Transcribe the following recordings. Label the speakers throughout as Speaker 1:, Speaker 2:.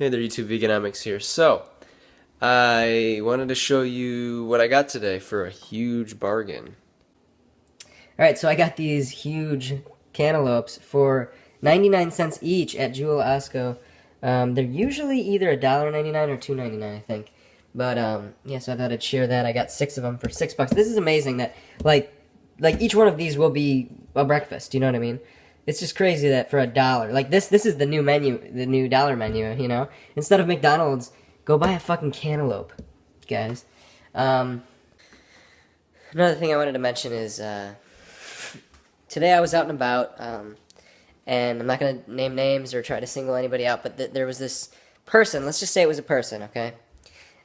Speaker 1: Hey there, YouTube Veganomix here. So, I wanted to show you what I got today for a huge bargain.
Speaker 2: Alright, so I got these huge cantaloupes for 99 cents each at Jewel Osco. They're usually either $1.99 or $2.99, I think. But, yeah, so I thought I'd share that. I got 6 of them for $6. This is amazing that, like each one of these will be a breakfast, you know what I mean? It's just crazy that for $1, like, this is the new menu, the new dollar menu, you know? Instead of McDonald's, go buy a fucking cantaloupe, guys. Another thing I wanted to mention is, today I was out and about, and I'm not going to name names or try to single anybody out, but there was this person, let's just say it was a person, okay?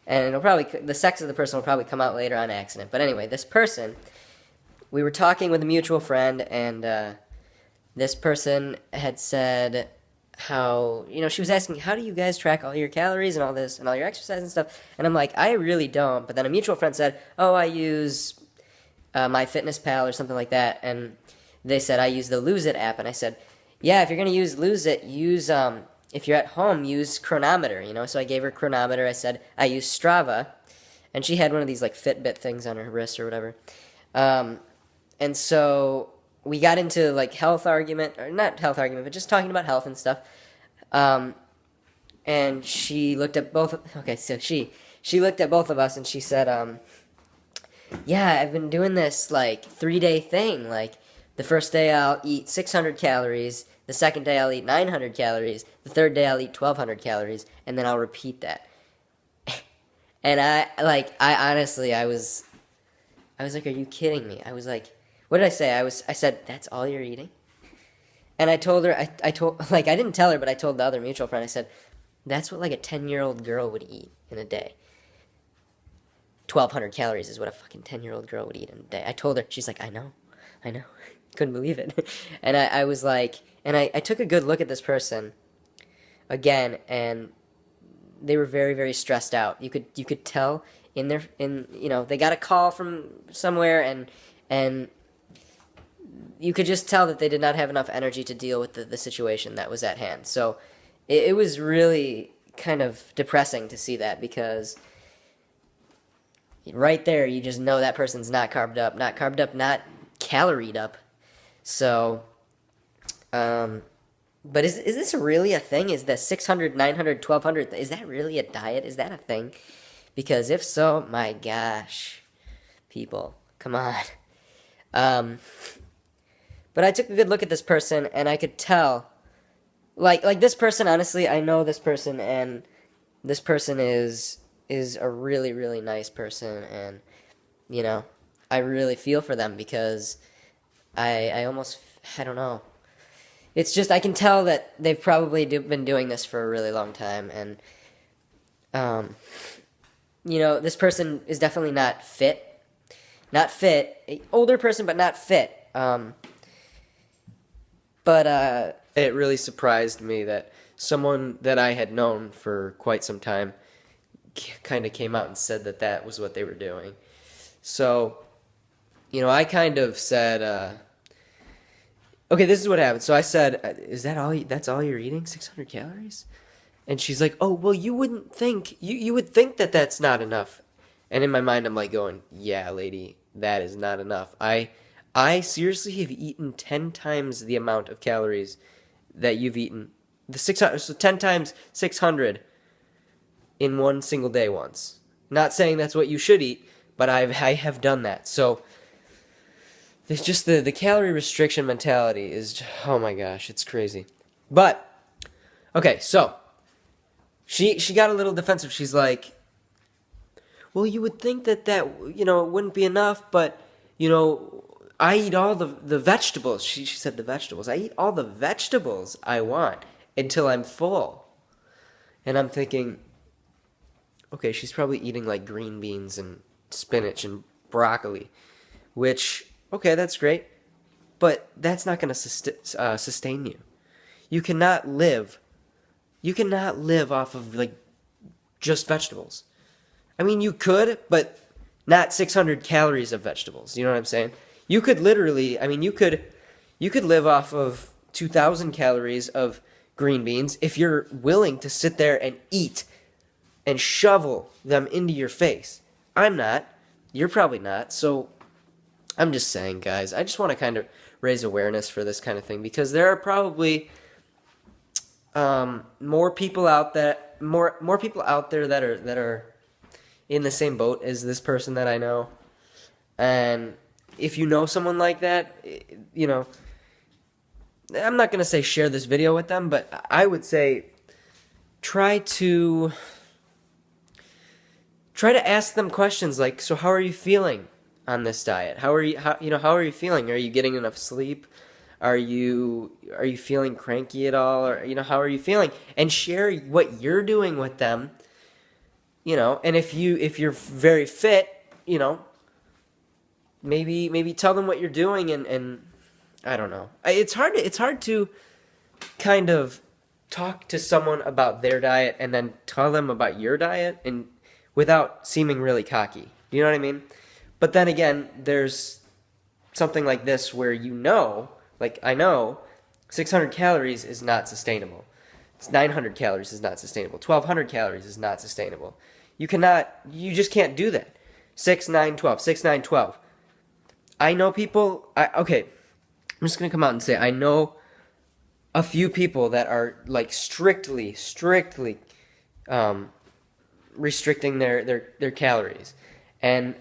Speaker 2: And the sex of the person will probably come out later on accident. But anyway, this person, we were talking with a mutual friend, and this person had said how, she was asking, how do you guys track all your calories and all this and all your exercise and stuff? And I'm like, I really don't. But then a mutual friend said, oh, I use MyFitnessPal or something like that. And they said, I use the Lose It app. And I said, yeah, if you're going to use Lose It, if you're at home, use Chronometer, So I gave her Chronometer. I said, I use Strava. And she had one of these, like, Fitbit things on her wrist or whatever. And so we got into, like, health argument, or not health argument, but just talking about health and stuff. And she looked at she looked at both of us and she said, yeah, I've been doing this, like, 3-day thing. Like, the first day I'll eat 600 calories, the second day I'll eat 900 calories, the third day I'll eat 1,200 calories, and then I'll repeat that. And I honestly, I was like, are you kidding me? I was like, what did I say? I said, that's all you're eating? And I told her, I didn't tell her, but I told the other mutual friend, I said, that's what, like, a 10-year-old girl would eat in a day. 1,200 calories is what a fucking 10-year-old girl would eat in a day. I told her, she's like, I know. Couldn't believe it. And I was like, and I took a good look at this person again, and they were very, very stressed out. You could tell they got a call from somewhere, and you could just tell that they did not have enough energy to deal with the situation that was at hand. So it was really kind of depressing to see that, because right there you just know that person's not carbed up, not caloried up. So, but is this really a thing? Is the 600, 900, 1,200, is that really a diet? Is that a thing? Because if so, my gosh, people, come on. But I took a good look at this person, and I could tell, like this person, honestly, I know this person, and this person is a really, really nice person, and, I really feel for them, because I don't know. It's just, I can tell that they've probably been doing this for a really long time, and, this person is definitely not fit. Not fit. An older person, but not fit.
Speaker 1: It really surprised me that someone that I had known for quite some time kind of came out and said that that was what they were doing. So, I kind of said, okay, this is what happened. So I said, is that all? That's all you're eating? 600 calories? And she's like, oh, well, you wouldn't think, you would think that that's not enough. And in my mind, I'm like going, yeah, lady, that is not enough. I seriously have eaten 10 times the amount of calories that you've eaten. The 600, so 10 times 600 in one single day once. Not saying that's what you should eat, but I have done that. So there's just the calorie restriction mentality is, oh my gosh, it's crazy. But okay, so she got a little defensive. She's like, well, you would think that it wouldn't be enough, but I eat all the vegetables. She said the vegetables. I eat all the vegetables I want until I'm full. And I'm thinking, okay, she's probably eating like green beans and spinach and broccoli, which, okay, that's great, but that's not going to sustain you. You cannot live off of, like, just vegetables. I mean, you could, but not 600 calories of vegetables. You know what I'm saying? You could literally, you could live off of 2,000 calories of green beans if you're willing to sit there and eat and shovel them into your face. I'm not. You're probably not. So I'm just saying, guys, I just want to kind of raise awareness for this kind of thing because there are probably more people out that more people out there that are in the same boat as this person that I know. And if you know someone like that, you know, I'm not going to say share this video with them, but I would say try to ask them questions like, so how are you feeling on this diet? How are you feeling? Are you getting enough sleep? Are you feeling cranky at all? Or, how are you feeling? And share what you're doing with them. And if you're very fit, maybe tell them what you're doing and I don't know. It's hard to kind of talk to someone about their diet and then tell them about your diet and without seeming really cocky. You know what I mean? But then again, there's something like this where like I know 600 calories is not sustainable. It's 900 calories is not sustainable. 1200 calories is not sustainable. You just can't do that. 6, 9, 12, 6, 9, 12. I know people, okay, I'm just going to come out and say, I know a few people that are like strictly restricting their calories. And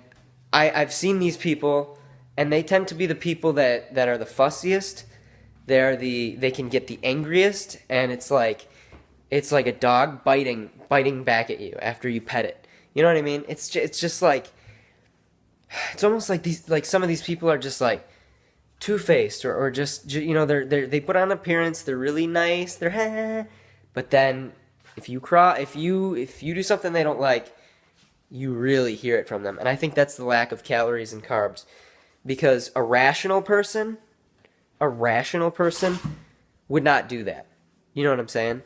Speaker 1: I've seen these people, and they tend to be the people that are the fussiest. They can get the angriest, and it's like a dog biting back at you after you pet it. You know what I mean? It's just like, it's almost like some of these people are just like two-faced or just they put on appearance, they're really nice, but then if you do something they don't like, you really hear it from them. And I think that's the lack of calories and carbs, because a rational person would not do that. You know what I'm saying?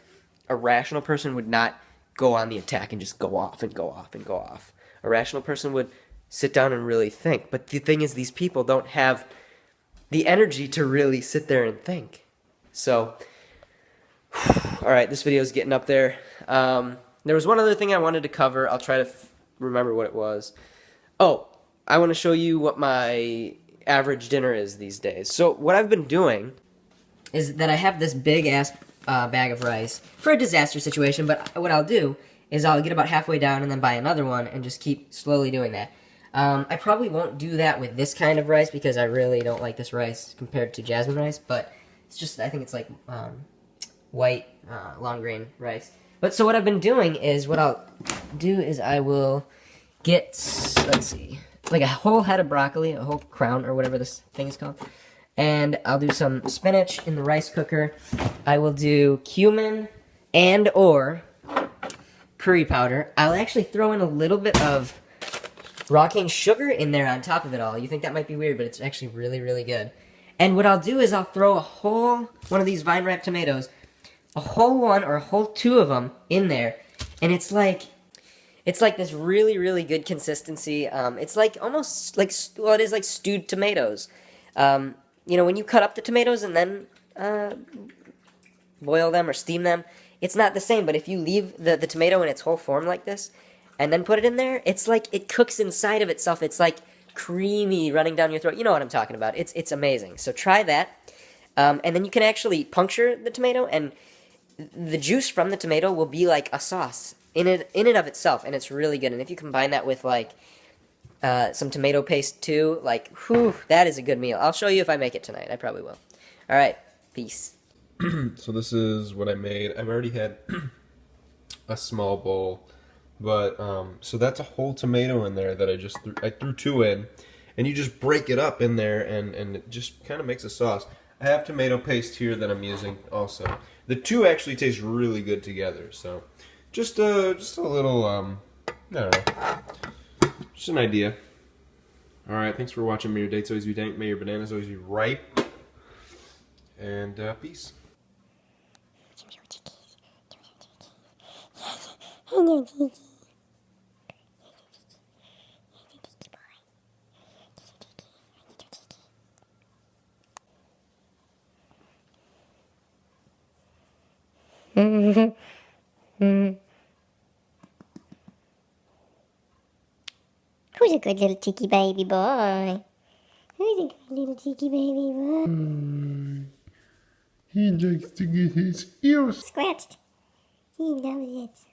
Speaker 1: A rational person would not go on the attack and just go off and go off and go off. A rational person would sit down and really think. But the thing is, these people don't have the energy to really sit there and think. So, all right, this video is getting up there. There was one other thing I wanted to cover. I'll try to remember what it was. Oh, I want to show you what my average dinner is these days. So what I've been doing
Speaker 2: is that I have this big ass bag of rice for a disaster situation, but what I'll do is I'll get about halfway down and then buy another one and just keep slowly doing that. I probably won't do that with this kind of rice because I really don't like this rice compared to jasmine rice, but it's just, I think it's like white long grain rice. But so what I've been doing is, what I'll do is I will get, let's see, like a whole head of broccoli, a whole crown or whatever this thing is called, and I'll do some spinach in the rice cooker. I will do cumin and or curry powder. I'll actually throw in a little bit of raw cane sugar in there on top of it all. You think that might be weird, but it's actually really, really good. And what I'll do is I'll throw a whole one of these vine-wrapped tomatoes, a whole one or a whole two of them in there, and it's like this really, really good consistency. It's like almost like, well, it is like stewed tomatoes. When you cut up the tomatoes and then boil them or steam them, it's not the same. But if you leave the tomato in its whole form like this and then put it in there, it's like it cooks inside of itself. It's like creamy running down your throat. You know what I'm talking about. It's amazing. So try that. And then you can actually puncture the tomato, and the juice from the tomato will be like a sauce in and of itself, and it's really good. And if you combine that with like some tomato paste too, like, whew, that is a good meal. I'll show you if I make it tonight. I probably will. All right, peace.
Speaker 3: So this is what I made. I've already had a small bowl, but so that's a whole tomato in there that I threw two in, and you just break it up in there, and it just kind of makes a sauce. I have tomato paste here that I'm using also. The two actually taste really good together, so just a little I don't know, just an idea. All right, thanks for watching. May your dates always be dank. May your bananas always be ripe. And peace.
Speaker 4: Who's a good little cheeky baby boy? Who's a good little cheeky baby boy?
Speaker 3: He likes to get his ears.
Speaker 4: Scratched. He loves it.